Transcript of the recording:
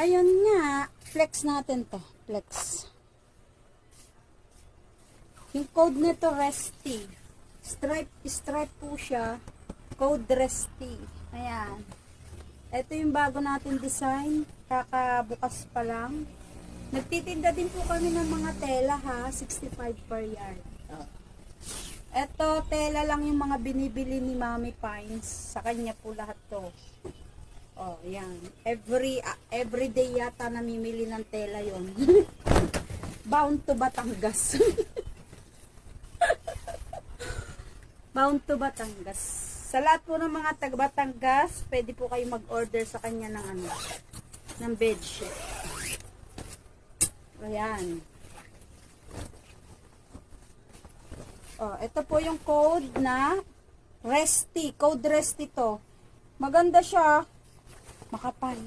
Ayun nga, flex natin to. Flex. Yung code nito, Resty. Stripe po siya. Code Resty. Ayan. Ito yung bago natin design. Kakabukas pa lang. Nagtitinda din po kami ng mga tela ha. 65 per yard. Ito, tela lang yung mga binibili ni Mami Pines. Sa kanya po lahat to. Oh, yan. Everyday yata namimili ng tela yon. Bound to Batangas. Bound to Batangas. Sa lahat po ng mga taga Batangas, pwede po kayo mag-order sa kanya ng ano, ng bedsheet. Ayan. Oh, ito po yung code na Resty. Code Resty to. Maganda siya. Makapal.